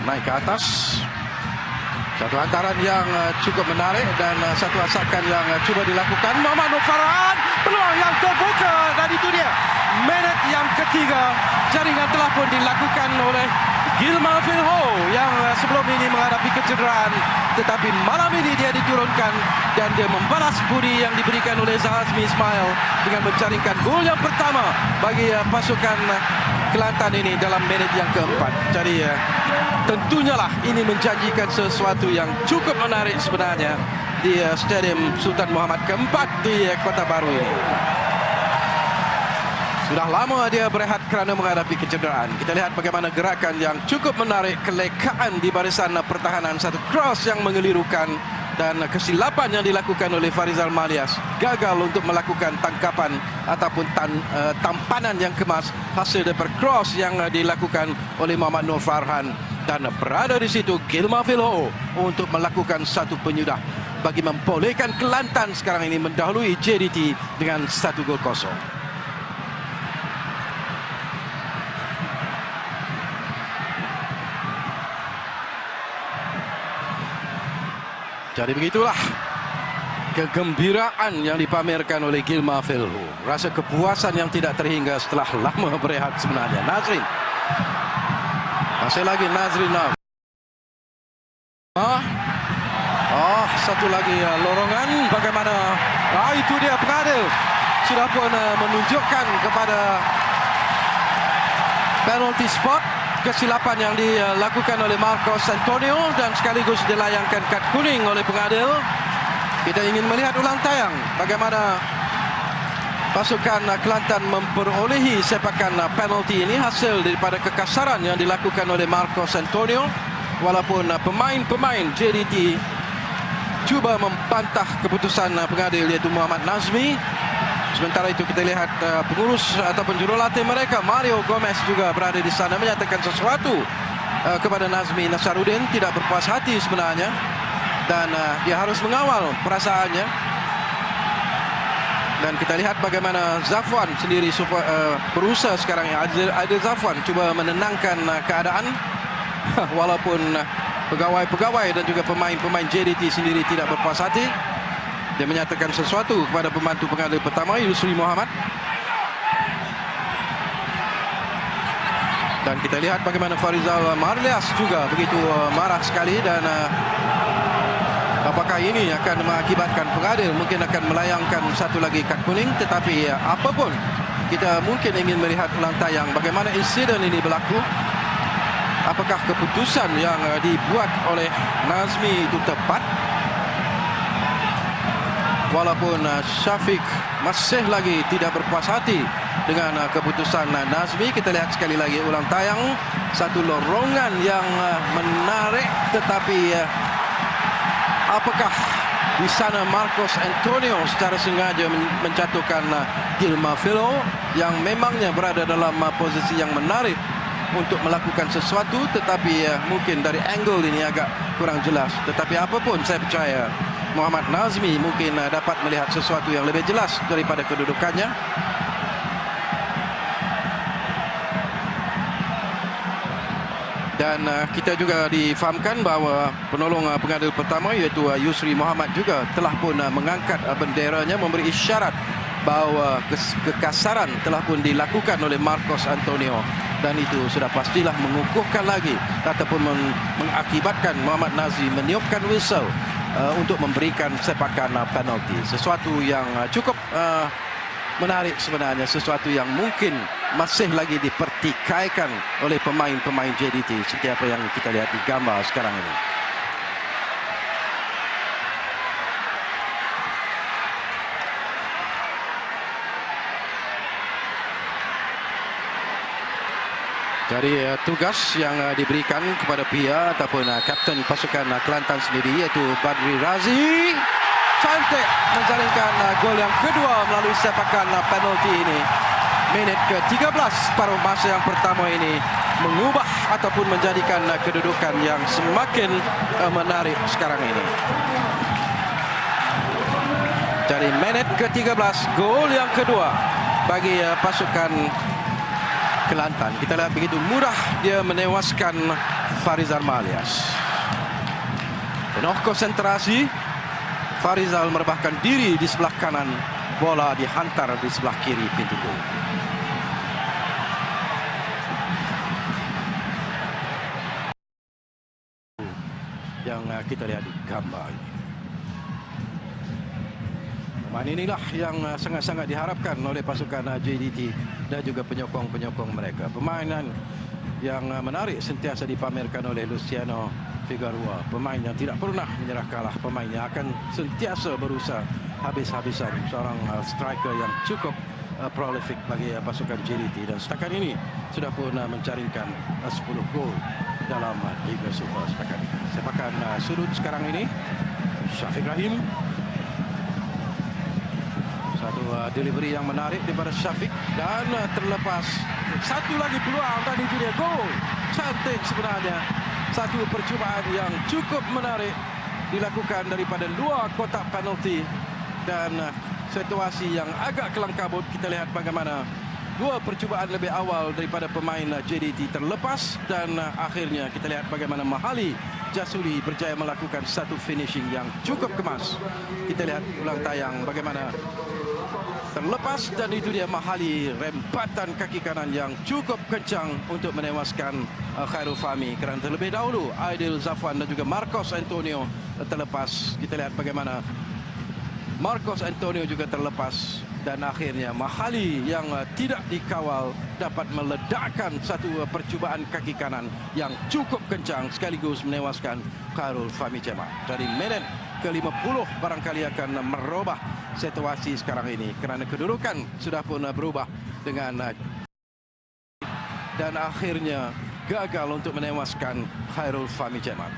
naik ke atas. Satu hantaran yang cukup menarik dan satu asakan yang cuba dilakukan. Muhammad Noor Farhan, peluang yang terbuka dan itu dia minit yang ketiga. Jaringan telah pun dilakukan oleh Gilmaphil Ho yang sebelum ini menghadapi kecederaan, tetapi malam ini dia diturunkan dan dia membalas budi yang diberikan oleh Zahar Azmi Ismail dengan menjaringkan gol yang pertama bagi pasukan Kelantan ini dalam minit yang keempat. Jadi tentunya lah ini menjanjikan sesuatu yang cukup menarik sebenarnya di Stadium Sultan Muhammad keempat di Kota Baru ini. Sudah lama dia berehat kerana menghadapi kecederaan. Kita lihat bagaimana gerakan yang cukup menarik, kelekaan di barisan pertahanan, satu cross yang mengelirukan dan kesilapan yang dilakukan oleh Farizal Malias. Gagal untuk melakukan tangkapan ataupun tampanan yang kemas hasil daripada cross yang dilakukan oleh Muhammad Noor Farhan. Dan berada di situ Gilmaphil Ho untuk melakukan satu penyudah bagi membolehkan Kelantan sekarang ini mendahului JDT dengan 1-0. Jadi begitulah kegembiraan yang dipamerkan oleh Gilmaphil Ho. Rasa kepuasan yang tidak terhingga setelah lama berehat sebenarnya. Nazrin. Masih lagi Nazrin. Satu lagi lorongan. Bagaimana? Itu dia pengadil. Sudah pun menunjukkan kepada penalty spot. Kesilapan yang dilakukan oleh Marcos Antonio dan sekaligus dilayangkan kad kuning oleh pengadil. Kita ingin melihat ulang tayang bagaimana pasukan Kelantan memperolehi sepakan penalti ini hasil daripada kekasaran yang dilakukan oleh Marcos Antonio. Walaupun pemain-pemain JDT cuba membantah keputusan pengadil iaitu Muhammad Nazmi. Sementara itu kita lihat pengurus ataupun jurulatih mereka Mario Gomez juga berada di sana menyatakan sesuatu kepada Nazmi Nasaruddin, tidak berpuas hati sebenarnya dan dia harus mengawal perasaannya. Dan kita lihat bagaimana Zafwan sendiri berusaha sekarang ya. Adil Zafwan cuba menenangkan keadaan walaupun pegawai-pegawai dan juga pemain-pemain JDT sendiri tidak berpuas hati. Dia menyatakan sesuatu kepada pembantu pengadil pertama Yusri Muhammad. Dan kita lihat bagaimana Farizal Malias juga begitu marah sekali dan apakah ini akan mengakibatkan pengadil mungkin akan melayangkan satu lagi kad kuning. Tetapi apapun, kita mungkin ingin melihat ulang tayang bagaimana insiden ini berlaku. Apakah keputusan yang dibuat oleh Nazmi itu tepat? Walaupun Syafiq masih lagi tidak berpuas hati dengan keputusan Nazmi. Kita lihat sekali lagi ulang tayang. Satu lorongan yang menarik. Tetapi apakah di sana Marcos Antonio secara sengaja menjatuhkan Gilmaphil Ho yang memangnya berada dalam posisi yang menarik untuk melakukan sesuatu, tetapi mungkin dari angle ini agak kurang jelas. Tetapi apapun, saya percaya Muhammad Nazmi mungkin dapat melihat sesuatu yang lebih jelas daripada kedudukannya. Dan kita juga difahamkan bahawa penolong pengadil pertama iaitu Yusri Muhammad juga telah pun mengangkat benderanya, memberi isyarat bahawa kekasaran telah pun dilakukan oleh Marcos Antonio. Dan itu sudah pastilah mengukuhkan lagi ataupun mengakibatkan Muhammad Nazmi meniupkan whistle untuk memberikan sepakan penalti. Sesuatu yang cukup menarik sebenarnya, sesuatu yang mungkin masih lagi dipertikaikan oleh pemain-pemain JDT seperti apa yang kita lihat di gambar sekarang ini. Jadi tugas yang diberikan kepada Pia ataupun kapten pasukan Kelantan sendiri iaitu Badri Razi. Cantik menjaringkan gol yang kedua melalui sepakan penalti ini. Minit ke-13 paruh masa yang pertama ini mengubah ataupun menjadikan kedudukan yang semakin menarik sekarang ini. Jadi minit ke-13 gol yang kedua bagi pasukan Kelantan. Kita lihat begitu mudah dia menewaskan Farizal Malias. Penuh konsentrasi. Farizal merebahkan diri di sebelah kanan. Bola dihantar di sebelah kiri pintu gol. Yang kita lihat di gambar ini. Pemain inilah yang sangat-sangat diharapkan oleh pasukan JDT dan juga penyokong-penyokong mereka. Permainan yang menarik sentiasa dipamerkan oleh Luciano Figueroa. Pemain yang tidak pernah menyerah kalah. Pemain yang akan sentiasa berusaha habis-habisan. Seorang striker yang cukup prolific bagi pasukan JDT. Dan setakat ini sudah pun menjaringkan 10 gol dalam Liga Super setakat ini. Sepakan sudut sekarang ini. Syafiq Rahim. Satu delivery yang menarik daripada Syafiq. Dan terlepas. Satu lagi peluang dan itu dia gol. Cantik sebenarnya. Satu percubaan yang cukup menarik dilakukan daripada luar kotak penalti. Dan situasi yang agak kelang kabut. Kita lihat bagaimana dua percubaan lebih awal daripada pemain JDT terlepas. Dan akhirnya kita lihat bagaimana Mahali Jasuri berjaya melakukan satu finishing yang cukup kemas. Kita lihat ulang tayang bagaimana terlepas dan itu dia Mahali, rempatan kaki kanan yang cukup kencang untuk menewaskan Khairul Fahmi. Kerana terlebih dahulu Aidil Zafwan dan juga Marcos Antonio terlepas. Kita lihat bagaimana Marcos Antonio juga terlepas dan akhirnya Mahali yang tidak dikawal dapat meledakkan satu percubaan kaki kanan yang cukup kencang sekaligus menewaskan Khairul Fahmi Cemat. Jadi minit ke-50 barangkali akan merubah situasi sekarang ini kerana kedudukan sudah pun berubah dengan dan akhirnya gagal untuk menewaskan Khairul Fahmi Cemat.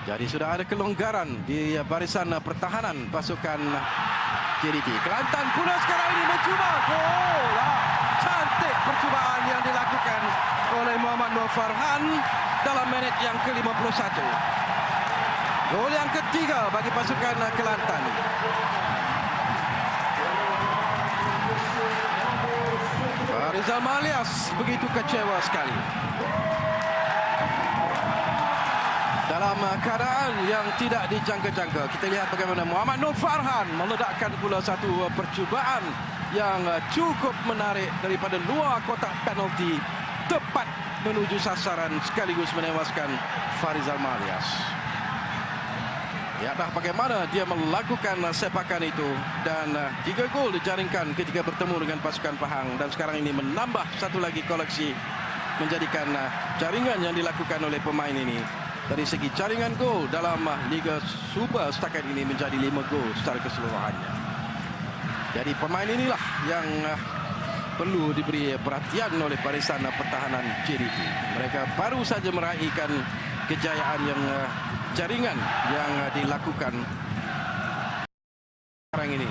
Jadi sudah ada kelonggaran di barisan pertahanan pasukan JDT. Kelantan pula sekarang ini mencuba gol. Cantik percubaan yang dilakukan oleh Muhammad Nur Farhan dalam minit yang ke-51. Gol yang ketiga bagi pasukan Kelantan. Farizal Malias begitu kecewa sekali. Dalam keadaan yang tidak dijangka-jangka, kita lihat bagaimana Muhammad Nur Farhan meledakkan pula satu percubaan yang cukup menarik daripada luar kotak penalti, tepat menuju sasaran sekaligus menewaskan Farizal Malias. Lihatlah bagaimana dia melakukan sepakan itu dan 3 gol dijaringkan ketika bertemu dengan pasukan Pahang dan sekarang ini menambah satu lagi koleksi menjadikan jaringan yang dilakukan oleh pemain ini. Dari segi jaringan gol dalam Liga Super setakat ini menjadi 5 gol secara keseluruhannya. Jadi pemain inilah yang perlu diberi perhatian oleh barisan pertahanan JDT. Mereka baru saja meraihkan kejayaan yang jaringan yang dilakukan sekarang ini.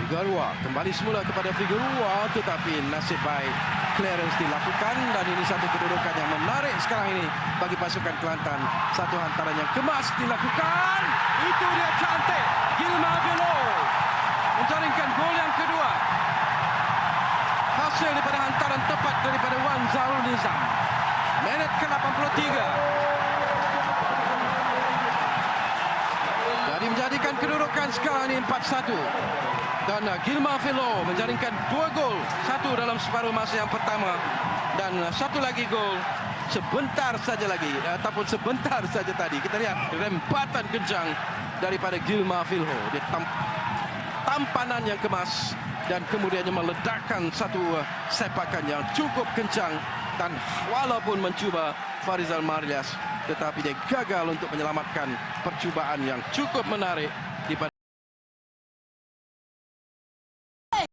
Figueroa kembali semula kepada Figueroa, tetapi nasib baik clearance dilakukan dan ini satu kedudukan yang menarik sekarang ini bagi pasukan Kelantan. Satu hantaran yang kemas dilakukan. Itu dia cantik. Gilma Velo menjaringkan gol yang kedua. Hasil daripada hantaran tepat daripada Wan Zahrul Nizam. Minit ke-83. Jadi menjadikan kedudukan sekarang ini 4-1. Dan Gilma Velo menjaringkan 2 gol. Satu dalam separuh masa yang pertama. Dan satu lagi gol sebentar saja lagi. Ataupun sebentar saja tadi. Kita lihat rempatan kencang daripada Gilma Velo. Dia tampanan yang kemas. Dan kemudiannya meledakkan satu sepakan yang cukup kencang. Dan walaupun mencuba Farizal Malias, tetapi dia gagal untuk menyelamatkan percubaan yang cukup menarik